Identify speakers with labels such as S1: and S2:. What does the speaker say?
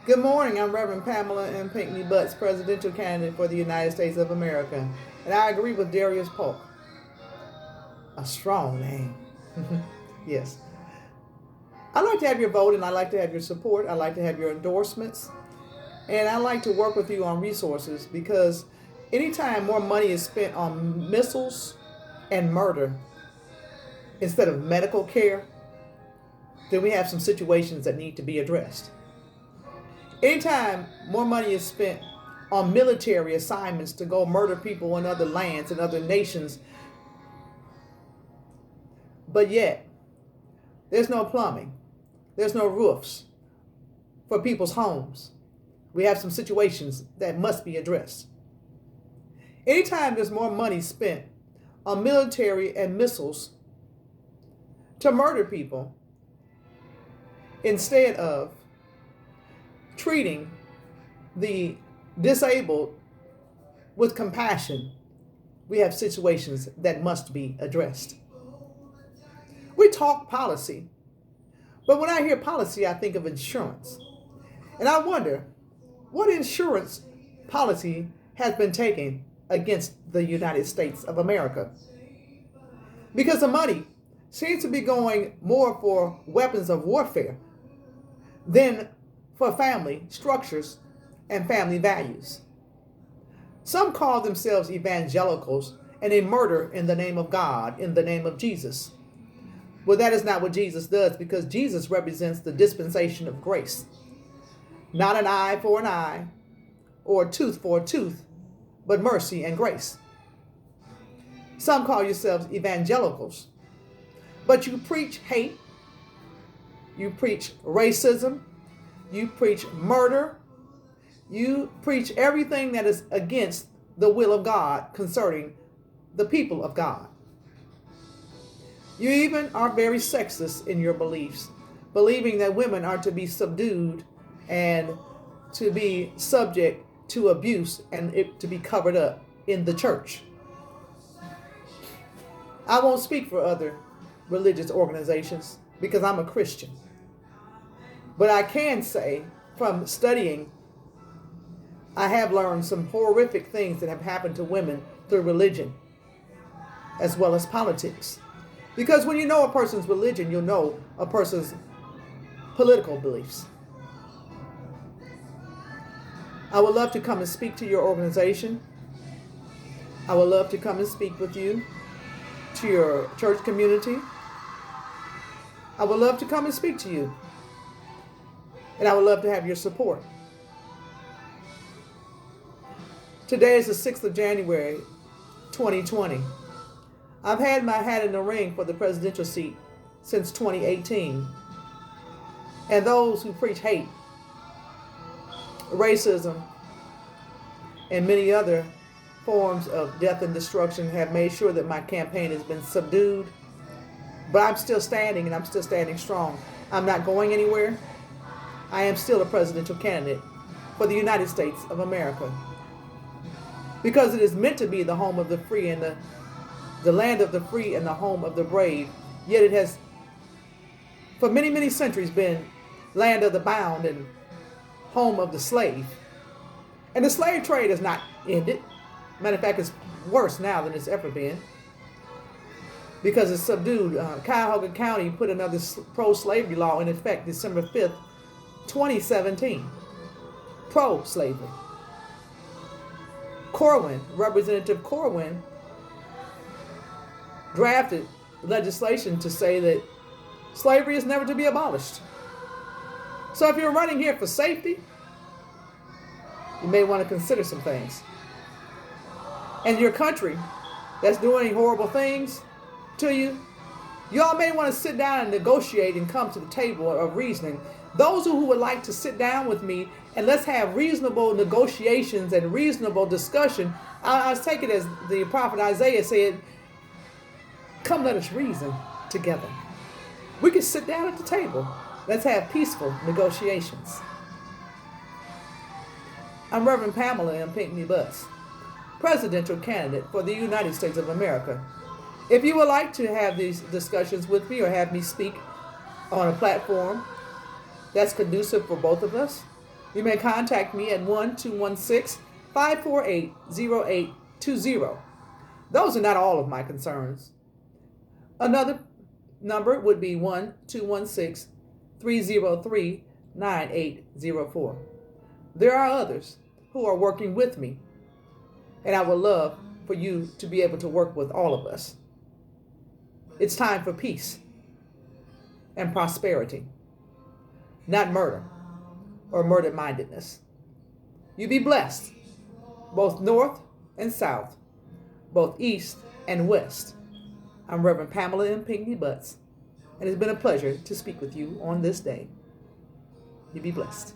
S1: Good morning. I'm Reverend Pamela M. Pinckney Butts, presidential candidate for the United States of America. And I agree with Darius Polk. A strong name. Yes. I'd like to have your vote and I'd like to have your support. I'd like to have your endorsements. And I'd like to work with you on resources because anytime more money is spent on missiles and murder instead of medical care, then we have some situations that need to be addressed. Anytime more money is spent on military assignments to go murder people in other lands and other nations, but yet there's no plumbing, there's no roofs for people's homes, we have some situations that must be addressed. Anytime there's more money spent on military and missiles to murder people instead of treating the disabled with compassion, we have situations that must be addressed. We talk policy, but when I hear policy, I think of insurance. And I wonder what insurance policy has been taken against the United States of America. Because the money seems to be going more for weapons of warfare than for family structures and family values. Some call themselves evangelicals and they murder in the name of God, in the name of Jesus. Well, that is not what Jesus does because Jesus represents the dispensation of grace. Not an eye for an eye or a tooth for a tooth, but mercy and grace. Some call yourselves evangelicals, but you preach hate, you preach racism, you preach murder, you preach everything that is against the will of God concerning the people of God. You even are very sexist in your beliefs, believing that women are to be subdued and to be subject to abuse and it to be covered up in the church. I won't speak for other religious organizations because I'm a Christian. But I can say from studying, I have learned some horrific things that have happened to women through religion as well as politics. Because when you know a person's religion, you'll know a person's political beliefs. I would love to come and speak to your organization. I would love to come and speak with you, to your church community. I would love to come and speak to you. And I would love to have your support. Today is the 6th of January, 2020. I've had my hat in the ring for the presidential seat since 2018. And those who preach hate, racism, and many other forms of death and destruction have made sure that my campaign has been subdued. But I'm still standing and I'm still standing strong. I'm not going anywhere. I am still a presidential candidate for the United States of America. Because it is meant to be the home of the free and the land of the free and the home of the brave. Yet it has, for many, many centuries, been land of the bound and home of the slave. And the slave trade has not ended. Matter of fact, it's worse now than it's ever been. Because it's subdued. Cuyahoga County put another pro-slavery law in effect December 5th, 2017. Pro-slavery. Corwin, Representative Corwin, drafted legislation to say that slavery is never to be abolished. So if you're running here for safety, you may want to consider some things. And your country that's doing horrible things to you, y'all may want to sit down and negotiate and come to the table of reasoning. Those who would like to sit down with me and let's have reasonable negotiations and reasonable discussion, I take it as the prophet Isaiah said, come let us reason together. We can sit down at the table. Let's have peaceful negotiations. I'm Reverend Pamela M. Pinckney Butts, presidential candidate for the United States of America. If you would like to have these discussions with me or have me speak on a platform that's conducive for both of us, You may contact me at 1-216-548-0820. Those are not all of my concerns. Another number would be 1-216-303-9804. There are others who are working with me, and I would love for you to be able to work with all of us. It's time for peace and prosperity, not murder or murder-mindedness. You be blessed, both north and south, both east and west. I'm Reverend Pamela M. Pinckney Butts, and it's been a pleasure to speak with you on this day. You be blessed.